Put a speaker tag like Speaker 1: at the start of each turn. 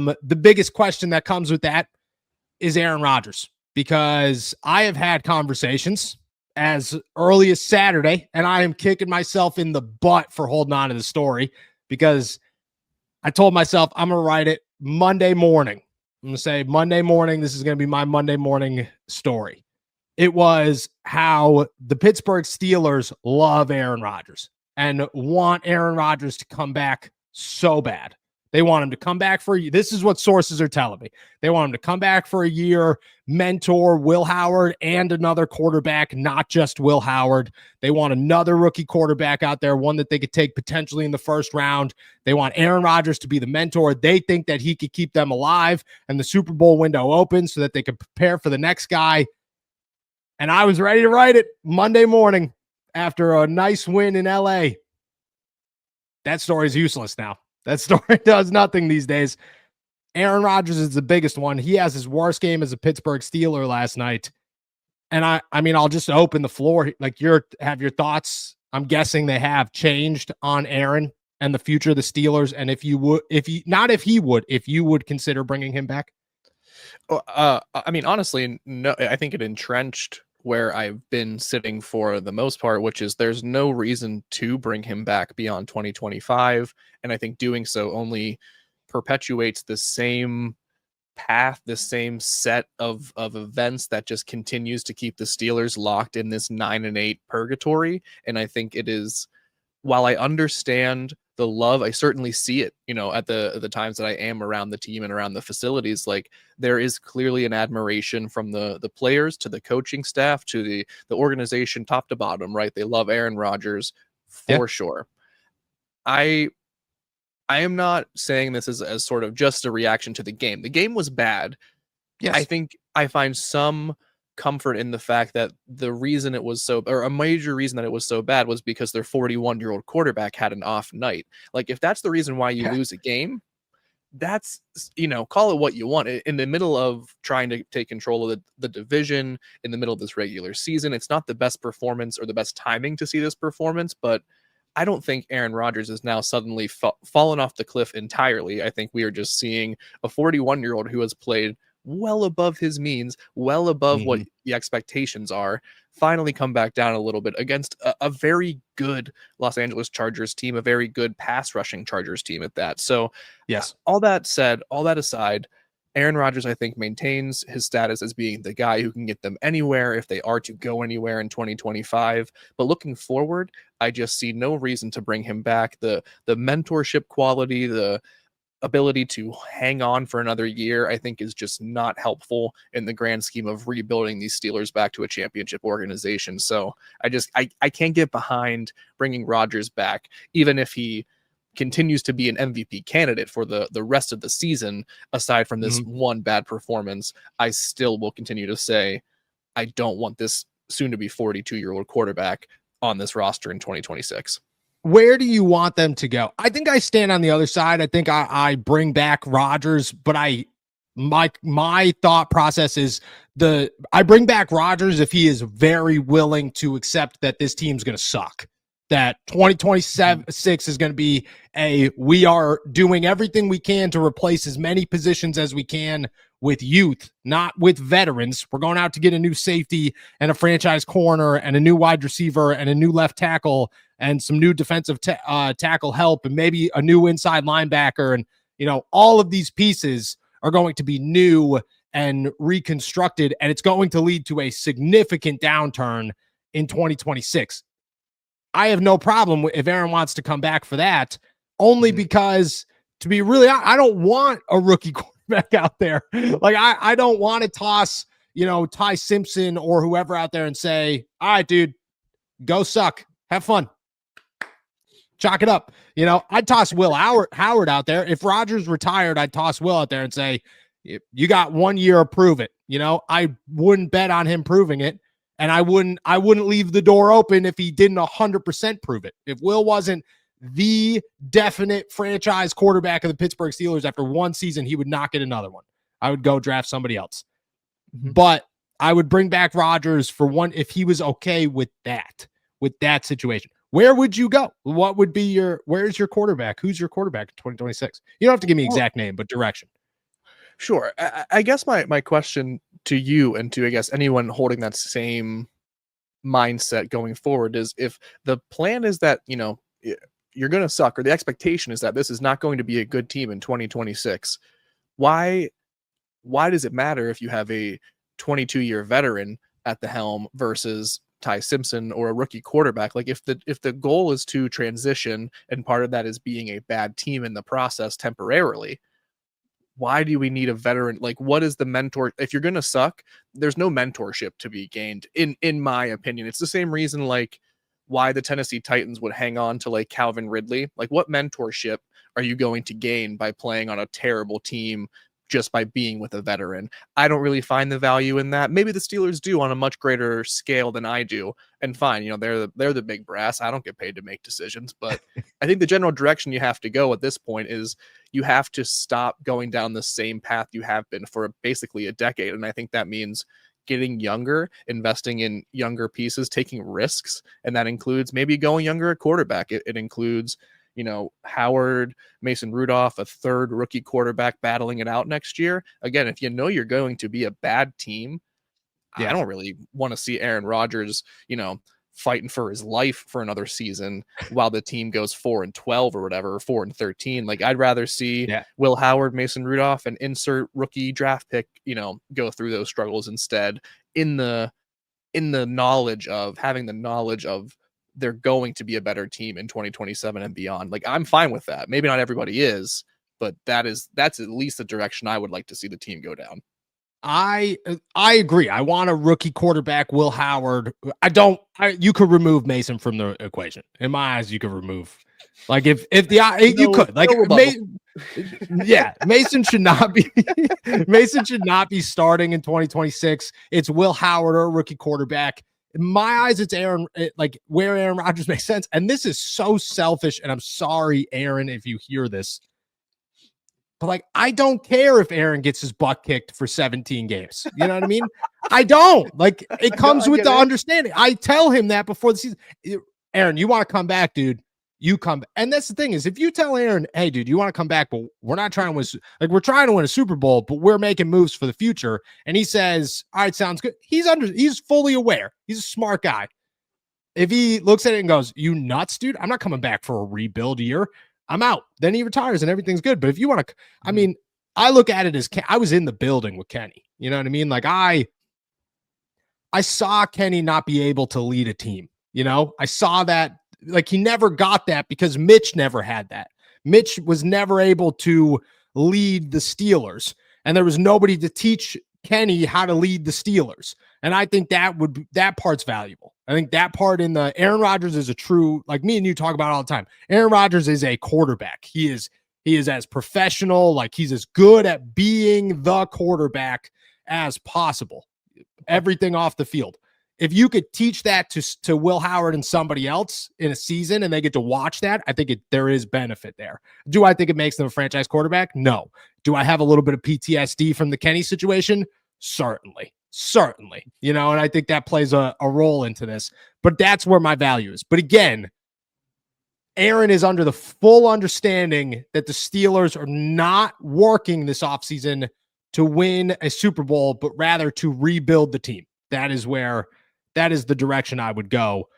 Speaker 1: The biggest question that comes with that is Aaron Rodgers, because I have had conversations as early as Saturday, and I am kicking myself in the butt for holding on to the story, because I told myself I'm going to write it Monday morning. I'm going to say Monday morning, this is going to be my Monday morning story. It was how the Pittsburgh Steelers love Aaron Rodgers and want Aaron Rodgers to come back so bad. They want him to come back for a year. This is what sources are telling me. They want him to come back for a year, mentor Will Howard and another quarterback, not just Will Howard. They want another rookie quarterback out there, one that they could take potentially in the first round. They want Aaron Rodgers to be the mentor. They think that he could keep them alive and the Super Bowl window open so that they could prepare for the next guy. And I was ready to write it Monday morning after a nice win in LA. That story is useless now. That story does nothing these days. Aaron Rodgers is the biggest one. He has his worst game as a Pittsburgh Steeler last night. And I mean, I'll just open the floor. Like, have your thoughts. I'm guessing they have changed on Aaron and the future of the Steelers. And if you would consider bringing him back.
Speaker 2: I mean, honestly, no, I think it entrenched where I've been sitting for the most part, which is there's no reason to bring him back beyond 2025. And I think doing so only perpetuates the same path, the same set of events that just continues to keep the Steelers locked in this 9-8 purgatory. And I think it is, while I understand the love, I certainly see it, at the times that I am around the team and around the facilities. Like, there is clearly an admiration from the players to the coaching staff to the organization, top to bottom, right? They love Aaron Rodgers for sure. I am not saying this as sort of just a reaction to the game. The game was bad. Yes. I think I find some comfort in the fact that the reason it was so, or a major reason that it was so bad, was because their 41-year-old quarterback had an off night. Like, if that's the reason why you lose a game, that's, call it what you want. In the middle of trying to take control of the division, in the middle of this regular season, it's not the best performance or the best timing to see this performance, but I don't think Aaron Rodgers is now suddenly fallen off the cliff entirely. I think we are just seeing a 41-year-old who has played well above his means, well above what the expectations are, finally come back down a little bit against a very good Los Angeles Chargers team, a very good pass rushing Chargers team at that. So
Speaker 1: yes,
Speaker 2: all that said, all that aside, Aaron Rodgers, I think, maintains his status as being the guy who can get them anywhere if they are to go anywhere in 2025. But looking forward, I just see no reason to bring him back. The mentorship quality, the ability to hang on for another year, I think, is just not helpful in the grand scheme of rebuilding these Steelers back to a championship organization. So I can't get behind bringing Rodgers back, even if he continues to be an MVP candidate for the rest of the season. Aside from this one bad performance, I still will continue to say I don't want this soon to be 42-year-old quarterback on this roster in 2026.
Speaker 1: Where do you want them to go? I think I stand on the other side. I think I bring back Rodgers, but my thought process is I bring back Rodgers if he is very willing to accept that this team's going to suck. That 2026 is going to be we are doing everything we can to replace as many positions as we can with youth, not with veterans. We're going out to get a new safety and a franchise corner and a new wide receiver and a new left tackle and some new defensive tackle help and maybe a new inside linebacker. And, all of these pieces are going to be new and reconstructed, and it's going to lead to a significant downturn in 2026. I have no problem if Aaron wants to come back for that, only because, to be really honest, I don't want a rookie quarterback out there. Like, I don't want to toss, Ty Simpson or whoever out there and say, all right, dude, go suck. Have fun. Chalk it up. I'd toss Will Howard out there. If Rodgers retired, I'd toss Will out there and say, you got 1 year, prove it. I wouldn't bet on him proving it. And I wouldn't leave the door open if he didn't 100% prove it. If Will wasn't the definite franchise quarterback of the Pittsburgh Steelers after one season, he would not get another one. I would go draft somebody else. But I would bring back Rodgers for one if he was okay with that situation. Where would you go? What would be where's your quarterback? Who's your quarterback in 2026? You don't have to give me exact name, but direction.
Speaker 2: Sure. I guess my question to you and to, I guess, anyone holding that same mindset going forward is, if the plan is that, you're going to suck, or the expectation is that this is not going to be a good team in 2026, why does it matter if you have a 22-year veteran at the helm versus Ty Simpson or a rookie quarterback? Like, if the goal is to transition, and part of that is being a bad team in the process temporarily, why do we need a veteran? Like, what is the mentor? If you're gonna suck, there's no mentorship to be gained, in my opinion. It's the same reason, like, why the Tennessee Titans would hang on to, like, Calvin Ridley. Like, what mentorship are you going to gain by playing on a terrible team just by being with a veteran? I don't really find the value in that. Maybe the Steelers do on a much greater scale than I do. And fine, they're the big brass. I don't get paid to make decisions, but I think the general direction you have to go at this point is you have to stop going down the same path you have been for basically a decade. And I think that means getting younger, investing in younger pieces, taking risks. And that includes maybe going younger at quarterback. It includes, Howard, Mason Rudolph, a third rookie quarterback battling it out next year. Again, if you know you're going to be a bad team, I
Speaker 1: Yeah.
Speaker 2: don't really want to see Aaron Rodgers, fighting for his life for another season while the team goes 4-12 or whatever, or 4-13. Like, I'd rather see
Speaker 1: Yeah.
Speaker 2: Will Howard, Mason Rudolph, and insert rookie draft pick, go through those struggles instead, in the knowledge of having the knowledge of they're going to be a better team in 2027 and beyond. Like, I'm fine with that. Maybe not everybody is, but that's at least the direction I would like to see the team go down.
Speaker 1: I agree. I want a rookie quarterback, Will Howard. You could remove Mason from the equation. In my eyes, you could remove, like, if you could, like, yeah, Mason should not be Mason should not be starting in 2026. It's Will Howard or a rookie quarterback. In my eyes, it's where Aaron Rodgers makes sense. And this is so selfish. And I'm sorry, Aaron, if you hear this. But, like, I don't care if Aaron gets his butt kicked for 17 games. You know what I mean? I don't. Like, it comes with the understanding. I tell him that before the season. Aaron, you want to come back, dude? You come. And that's the thing, is if you tell Aaron, hey, dude, you want to come back, but we're not trying to win. Like, we're trying to win a Super Bowl, but we're making moves for the future. And he says, all right, sounds good. He's fully aware. He's a smart guy. If he looks at it and goes, you nuts, dude, I'm not coming back for a rebuild year, I'm out. Then he retires and everything's good. But if you want to, I mean, I look at it as I was in the building with Kenny. You know what I mean? Like, I saw Kenny not be able to lead a team. I saw that, like, he never got that because Mitch never had that. Mitch was never able to lead the Steelers, and there was nobody to teach Kenny how to lead the Steelers. And I think that part's valuable. I think that part in the Aaron Rodgers is a true, like me and you talk about all the time. Aaron Rodgers is a quarterback. He is as professional, like, he's as good at being the quarterback as possible. Everything off the field. If you could teach that to Will Howard and somebody else in a season, and they get to watch that, I think there is benefit there. Do I think it makes them a franchise quarterback? No. Do I have a little bit of PTSD from the Kenny situation? Certainly. And I think that plays a role into this, but that's where my value is. But again, Aaron is under the full understanding that the Steelers are not working this offseason to win a Super Bowl, but rather to rebuild the team. That is the direction I would go.